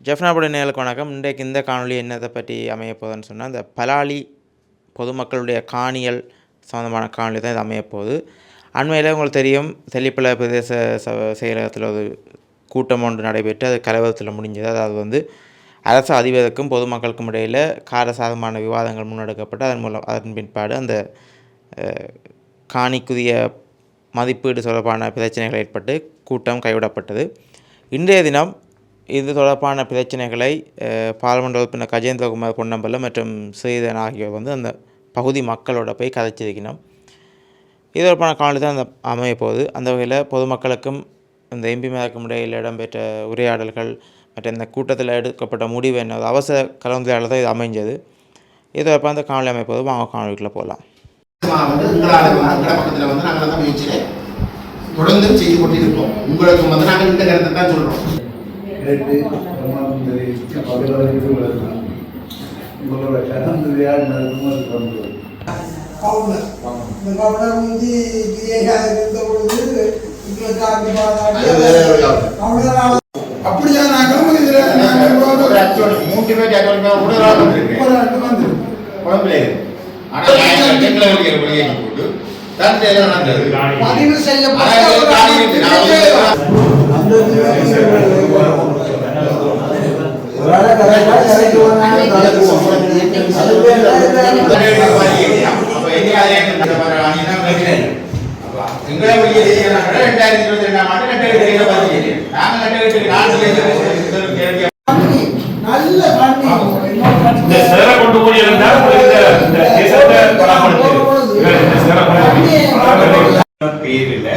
ஜெஃப்னாபுடைய நேயர்களுக்கு வணக்கம். இன்றைக்கு இந்த காணொலி என்னத்தை பற்றி அமையப்போகுதுன்னு சொன்னால், இந்த பலாலி பொதுமக்களுடைய காணிகள் சம்மந்தமான காணொலி தான் இது அமையப்போகுது. அண்மையில் உங்களுக்கு தெரியும், தெல்லிப்பளை பிரதேச செயலகத்தில் ஒரு கூட்டம் ஒன்று நடைபெற்று அது கலவரத்தில் முடிஞ்சது. அதாவது அரசு அதிபருக்கும் பொதுமக்களுக்கும் இடையில் காரசாரமான விவாதங்கள் முன்னெடுக்கப்பட்டு அதன் பின்பாடு அந்த காணிக்குரிய மதிப்பீடு தொடர்பான பிரச்சனைகள் ஏற்பட்டு கூட்டம் கைவிடப்பட்டது. இன்றைய தினம் இது தொடர்பான பிரச்சனைகளை பாராளுமன்ற உறுப்பினர் கஜேந்திரகுமார் பொன்னம்பலம் மற்றும் ஸ்ரீதரன் ஆகியோர் அந்த பகுதி மக்களோட போய் கதைச்சிருக்கணும். இது தொடர்பான காணொலி தான் அந்த அமையப்போகுது. அந்த வகையில் பொதுமக்களுக்கும் இந்த எம்பிமாருக்கும் இடையில் இடம்பெற்ற உரையாடல்கள் மற்றும் இந்த கூட்டத்தில் எடுக்கப்பட்ட முடிவு என்ன அவசர கலந்துரையாடல் தான் இது அமைஞ்சது. இது தொடர்பான அந்த காணொலி அமைப்போது வாங்க காணொலிக்குள்ளே போகலாம். தொடர்ந்து செய்து கொண்டிருப்போம். உங்களுக்கு நாங்கள் இந்த கருத்தை தான் சொல்றோம். கேட்டு உங்களோட கலந்துரையாடு நடக்கும் அப்படிதான் நாங்களும் மூன்று பேர் பதிவு பேரில்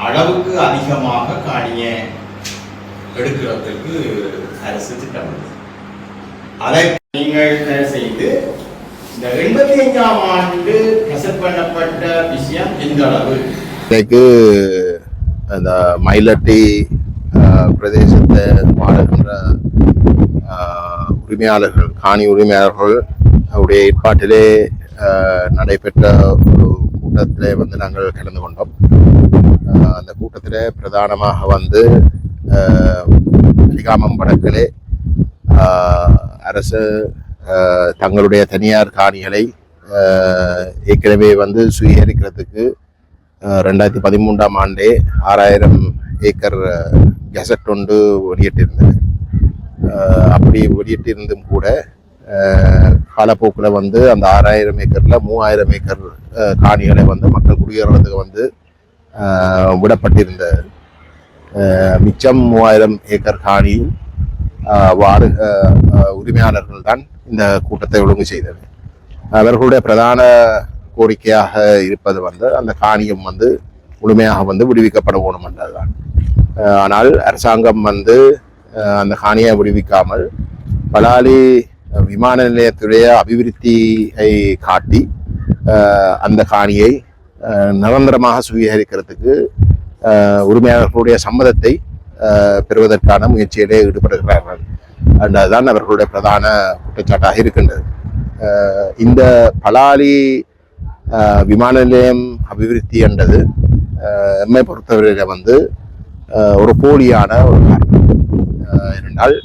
அளவுக்கு அதிகமாக காணிய எடுக்கிறதுக்கு அரசு திட்டமிடுது. அதை நீங்கள் செய்து இந்த 85ஆம் ஆண்டு கசட் பண்ணப்பட்ட விஷயம் எந்த அளவு இன்றைக்கு அந்த மயிலட்டி பிரதேசத்தை வாழுகின்ற உரிமையாளர்கள், காணி உரிமையாளர்கள் அவருடைய ஏற்பாட்டிலே நடைபெற்ற ஒரு கூட்டத்தில் நாங்கள் கலந்து கொண்டோம். அந்த கூட்டத்தில் பிரதானமாக அலிகாமம் வடக்கிலே அரசு தங்களுடைய தனியார் காணிகளை ஏற்கனவே சுவீகரிக்கிறதுக்கு 2013ஆம் ஆண்டே 6000 ஏக்கர் கெசட் ஒன்று வெளியிட்டிருந்தது. அப்படி வெளியிட்டிருந்தும் கூட காலப்போக்கில் அந்த 6000 ஏக்கரில் 3000 ஏக்கர் காணிகளை மக்கள் குடியேறதுக்கு விடப்பட்டிருந்த மிச்சம் 3000 ஏக்கர் காணி உரிமையாளர்கள் தான் இந்த கூட்டத்தை ஒழுங்கு செய்தது. அவர்களுடைய பிரதான கோரிக்கையாக இருப்பது அந்த காணியம் முழுமையாக விடுவிக்கப்பட வேணும் என்றதுதான். ஆனால் அரசாங்கம் அந்த காணியை விடுவிக்காமல் பலாலி விமான நிலையத்துடைய அபிவிருத்தியை காட்டி அந்த காணியை நிரந்தரமாக சுவீகரிக்கிறதுக்கு உரிமையாளர்களுடைய சம்மதத்தை பெறுவதற்கான முயற்சியிலே ஈடுபடுகிறார்கள் என்றதுதான் அவர்களுடைய பிரதான குற்றச்சாட்டாக இருக்கின்றது. இந்த பலாலி விமான நிலையம் அபிவிருத்தி என்றது எம்மை பொறுத்தவரையில ஒரு போலியான ஒரு காரணம். ஏனென்றால்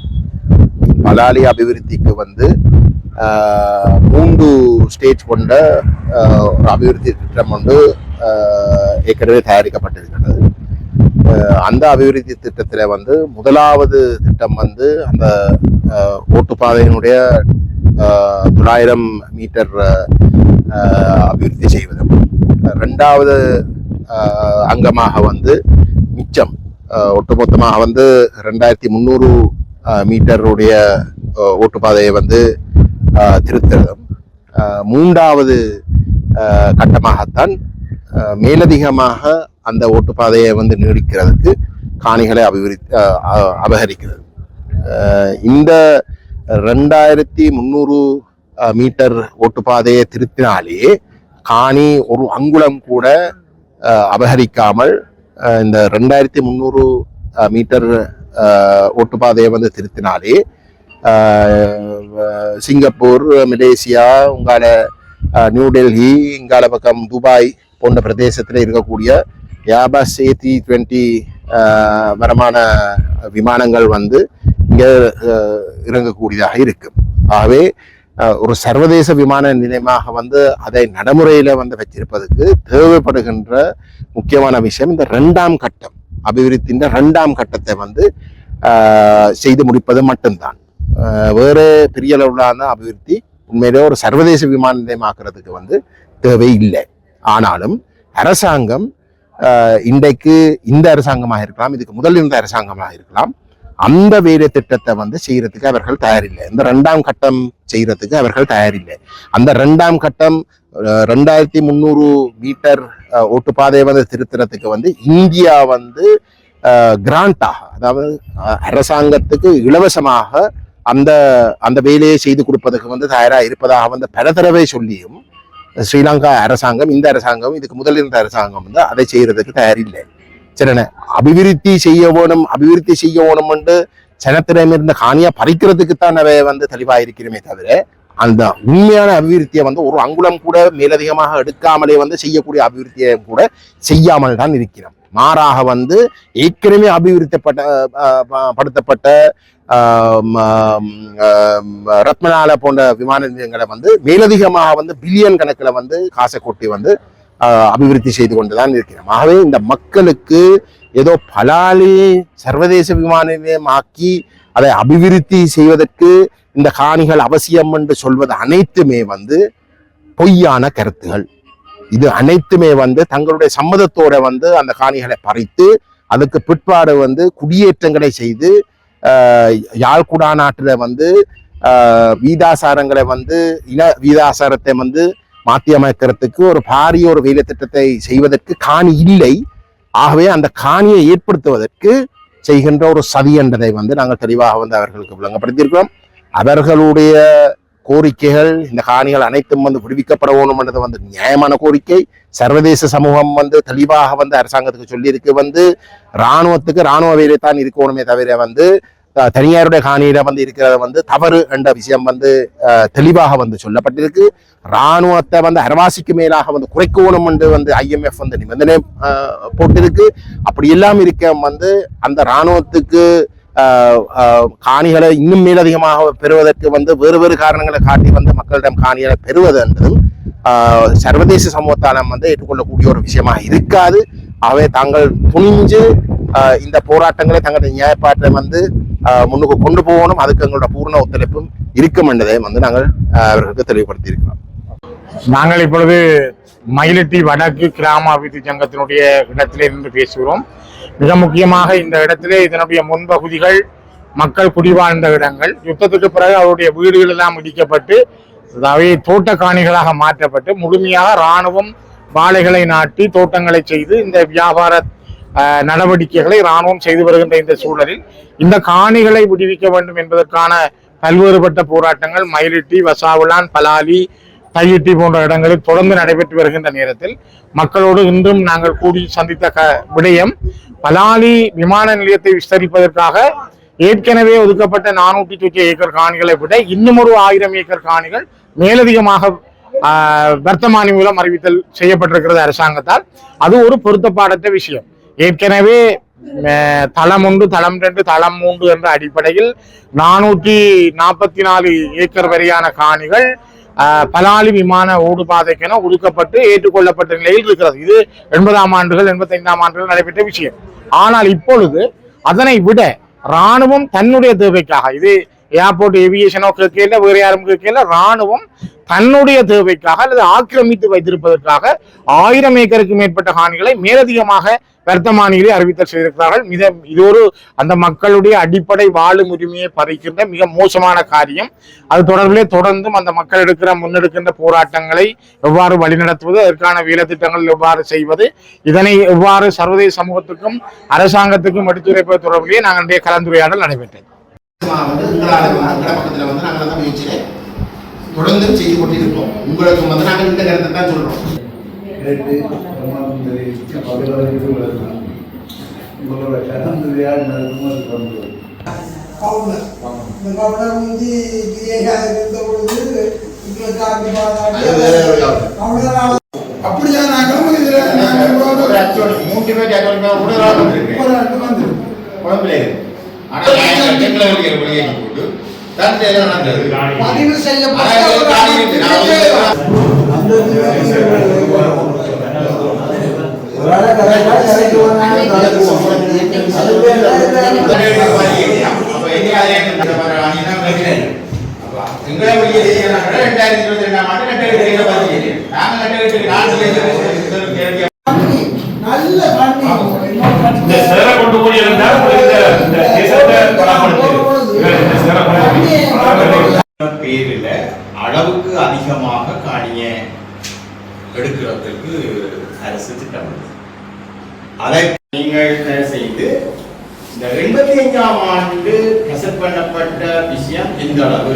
பலாலி அபிவிருத்திக்கு 3 ஸ்டேஜ் கொண்ட ஒரு அபிவிருத்தி திட்டம் ஏற்கனவே தயாரிக்கப்பட்டிருக்கிறது. அந்த அபிவிருத்தி திட்டத்தில் முதலாவது திட்டம் அந்த ஓட்டுப்பாதையினுடைய 900 மீட்டர் அபிவிருத்தி செய்வது. 2வது அங்கமாக மிச்சம் ஒட்டுமொத்தமாக 2300 மீட்டருடைய ஓட்டுப்பாதையை திருத்தம். 3வது கட்டமாகத்தான் மேலதிகமாக அந்த ஓட்டுப்பாதையை நீடிக்கிறதுக்கு காணிகளை அபகரிக்கிறது. இந்த 2300 மீட்டர் ஓட்டுப்பாதையை திருத்தினாலே காணி ஒரு அங்குலம் கூட அபகரிக்காமல் இந்த 2300 மீட்டர் ஓட்டுப்பாதையை திருத்தினாலே சிங்கப்பூர், மலேசியா, உங்கால நியூ டெல்லி, இங்கால பக்கம் துபாய் போன்ற பிரதேசத்தில் இருக்கக்கூடிய ஏர்பஸ் A320 வரமான விமானங்கள் இங்கே இறங்கக்கூடியதாக இருக்கும். ஆகவே ஒரு சர்வதேச விமான நிலையமாக வந்து அதை நடைமுறையில வந்து வச்சிருப்பதற்கு தேவைப்படுகின்ற முக்கியமான விஷயம் இந்த 2ஆம் கட்டம் அபிவிருத்தியின் 2ஆம் கட்டத்தை வந்து செய்து முடிப்பது மட்டும்தான். வேறு பெரிய அளவிலான அபிவிருத்தி உண்மையிலே ஒரு சர்வதேச விமான நிலையமாக்குறதுக்கு வந்து தேவை இல்லை. ஆனாலும் அரசாங்கம் இன்றைக்கு இந்த அரசாங்கமாக இருக்கலாம், இதுக்கு முதல் இருந்த அரசாங்கமாக இருக்கலாம், அந்த வேலை திட்டத்தை வந்து செய்யறதுக்கு அவர்கள் தயாரில்லை. இந்த 2ஆம் கட்டம் செய்யறதுக்கு அவர்கள் தயாரில்லை. அந்த 2ஆம் கட்டம் 2300 மீட்டர் ஓட்டுப்பாதையை வந்து திருத்துறதுக்கு வந்து இந்தியா வந்து கிராண்டாக, அதாவது அரசாங்கத்துக்கு இலவசமாக அந்த அந்த வேலையை செய்து கொடுப்பதற்கு வந்து தயாராக இருப்பதாக வந்து பல தடவை சொல்லியும் ஸ்ரீலங்கா அரசாங்கம், இந்த அரசாங்கம், இதுக்கு முதல் இருந்த அரசாங்கம் வந்து அதை செய்யறதுக்கு தயாரில்லை. சரிண்ணே, அபிவிருத்தி செய்ய வேணும் என்று ஜனத்திடமிருந்த காணியா பறிக்கிறதுக்குத்தான் அவை வந்து தெளிவாக இருக்கிறமே தவிர அந்த உண்மையான அபிவிருத்தியை வந்து ஒரு அங்குலம் கூட மேலதிகமாக எடுக்காமலே வந்து செய்யக்கூடிய அபிவிருத்தியை கூட செய்யாமல் தான் இருக்கிறோம். மாறாக வந்து ஏற்கனவே அபிவிருத்திப்படுத்தப்பட்ட ரத்மலால போன்ற விமான நிலையங்களை வந்து மேலதிகமாக வந்து பில்லியன் கணக்கில் வந்து காசை கொட்டி வந்து அபிவிருத்தி செய்து கொண்டுதான் இருக்கிறோம். ஆகவே இந்த மக்களுக்கு ஏதோ பலாலி சர்வதேச விமான நிலையம் ஆக்கி அதை அபிவிருத்தி செய்வதற்கு இந்த காணிகள் அவசியம் என்று சொல்வது அனைத்துமே வந்து பொய்யான கருத்துகள். இது அனைத்துமே வந்து தங்களுடைய சம்மதத்தோட வந்து அந்த காணிகளை பறித்து அதுக்கு பிற்பாடு வந்து குடியேற்றங்களை செய்து யாழ்குடா நாட்டில் வந்து வீதாசாரங்களை வந்து இன வீதாசாரத்தை வந்து மாற்றி அமைக்கிறதுக்கு ஒரு பாரிய ஒரு வேலை திட்டத்தை செய்வதற்கு காணி இல்லை. ஆகவே அந்த காணியை ஏற்படுத்துவதற்கு செய்கின்ற ஒரு சதி என்றதை வந்து நாங்கள் தெளிவாக வந்து அவர்களுக்கு விளங்கப்படுத்தியிருக்கிறோம். அவர்களுடைய கோரிக்கைகள், இந்த காணிகள் அனைத்தும் வந்து விடுவிக்கப்பட வேணும் என்றது வந்து நியாயமான கோரிக்கை. சர்வதேச சமூகம் வந்து தெளிவாக வந்து அரசாங்கத்துக்கு சொல்லியிருக்கு வந்து இராணுவத்துக்கு இராணுவ வேலை தான் இருக்கணுமே தவிர வந்து தனியாருடைய காணியில வந்து இருக்கிறத வந்து தவறு என்ற விஷயம் வந்து தெளிவாக வந்து சொல்லப்பட்டிருக்கு. இராணுவத்தை வந்து அரவாசிக்கு மேலாக வந்து குறைக்கணும் என்று வந்து IMF வந்து நிபந்தனை போட்டிருக்கு. அப்படி எல்லாம் இருக்க வந்து அந்த இராணுவத்துக்கு காணிகளை இன்னும் மேலதிகமாக பெறுவதற்கு வந்து வேறு காரணங்களை காட்டி வந்து மக்களிடம் காணிகளை பெறுவது என்பதும் சர்வதேச சமூகத்தாலும் வந்து ஏற்றுக்கொள்ளக்கூடிய ஒரு விஷயமாக இருக்காது. ஆகவே தாங்கள் துணிஞ்சு இந்த போராட்டங்களை தங்களுடைய நியாயப்பாட்டை வந்து முன்னுக்கு கொண்டு போகணும். அதுக்கு எங்களோட பூர்ண ஒத்துழைப்பும் இருக்கும் என்பதை வந்து நாங்கள் அவர்களுக்கு தெளிவுபடுத்தி இருக்கிறோம். நாங்கள் இப்பொழுது மயிலட்டி வடக்கு கிராம அபிவிருத்தி சங்கத்தினுடைய இடத்திலே இருந்து பேசுகிறோம். மிக முக்கியமாக இந்த இடத்திலே இதனுடைய முன்பகுதிகள் மக்கள் குடிவாழ்ந்த இடங்கள். யுத்தத்துக்கு பிறகு அவருடைய வீடுகள் எல்லாம் இடிக்கப்பட்டு அவை தோட்ட காணிகளாக மாற்றப்பட்டு முழுமையாக இராணுவம் வாழைகளை நாட்டி தோட்டங்களை செய்து இந்த வியாபார நடவடிக்கைகளை இராணுவம் செய்து வருகின்ற இந்த சூழலில் இந்த காணிகளை விடுவிக்க வேண்டும் என்பதற்கான பல்வேறுபட்ட போராட்டங்கள் மயிலிட்டி, வசாவுலான், பலாலி, தையிட்டி போன்ற இடங்களில் தொடர்ந்து நடைபெற்று வருகின்ற நேரத்தில் மக்களோடு இன்றும் நாங்கள் கூடி சந்தித்த விடயம், பலாலி விமான நிலையத்தை விஸ்தரிப்பதற்காக ஏற்கனவே ஒதுக்கப்பட்ட 400 ஏக்கர் காணிகளை விட இன்னும் ஒரு 1000 ஏக்கர் காணிகள் மேலதிகமாக வர்த்தமானி மூலம் அறிவித்தல் செய்யப்பட்டிருக்கிறது அரசாங்கத்தால். அது ஒரு பொருத்தப்பாடற்ற விஷயம். ஏற்கனவே தளம் 1, தளம் 2, தளம் 3 என்ற அடிப்படையில் 444 ஏக்கர் வரையான காணிகள் பலாலி விமான ஓடுபாதைக்கென ஒதுக்கப்பட்டு ஏற்றுக்கொள்ளப்பட்ட நிலையில் இருக்கிறது. இது 80ஆம் ஆண்டுகள் 85ஆம் ஆண்டுகள் நடைபெற்ற விஷயம். ஆனால் இப்பொழுது அதனை விட இராணுவம் தன்னுடைய தேவைக்காக, இது ஏர்போர்ட் ஏவியேஷனோ கேட்கல, வேறு யாரும் கேட்கல, இராணுவம் தன்னுடைய தேவைக்காக அல்லது ஆக்கிரமித்து வைத்திருப்பதற்காக 1000 ஏக்கருக்கு மேற்பட்ட காணிகளை மேலதிகமாக வர்த்தமானியிலே அறிவித்தல் செய்திருக்கிறார்கள். இது ஒரு அந்த மக்களுடைய அடிப்படை வாழும் உரிமையை பறிக்கின்ற மிக மோசமான காரியம். அது தொடர்பிலே தொடர்ந்தும் அந்த மக்கள் முன்னெடுக்கின்ற போராட்டங்களை எவ்வாறு வழிநடத்துவது, அதற்கான வேலை திட்டங்கள் எவ்வாறு செய்வது, இதனை எவ்வாறு சர்வதேச சமூகத்துக்கும் அரசாங்கத்துக்கும் எடுத்துரைப்பது தொடர்பிலே நாங்கள் கலந்துரையாடல் நடைபெற்றது. தொடர்ந்து செய்து கொண்டிருப்போம். உங்களுக்கு வந்து நாங்கள் இந்த கருத்தை தான் சொல்றோம். கேட்டு உங்களோட கலந்துரையால் நடக்கும்போது அப்படிதான் நாங்கள் 3 பேர் ஆனா எங்களை வெளியே போட்டு தந்தை நடந்தது பதிவு செய்யப்பட்ட அதாவது ஒரு காணி இருக்கு. நான் அப்ப இனி அதே இந்த மாதிரி ஆணினா கேட்கிறேன். அப்ப எங்களை வெளியே செய்யறாங்க 2022ஆம் ஆண்டு கட்டளை பதிவு நாங்க கட்டளை நான் நல்ல பண்ணி இந்த சேர கொண்டு போய் இருந்தால் இந்த தேசத்தை பராமரிக்கிறது பேரில் அளவுக்கு அதிகமாக காணிய எடுக்கிறதுக்கு அரசு திட்டமிடுது. அதை நீங்கள் தயவு செய்து இந்த 85ஆம் ஆண்டு கசட் பண்ணப்பட்ட விஷயம் எந்த அளவு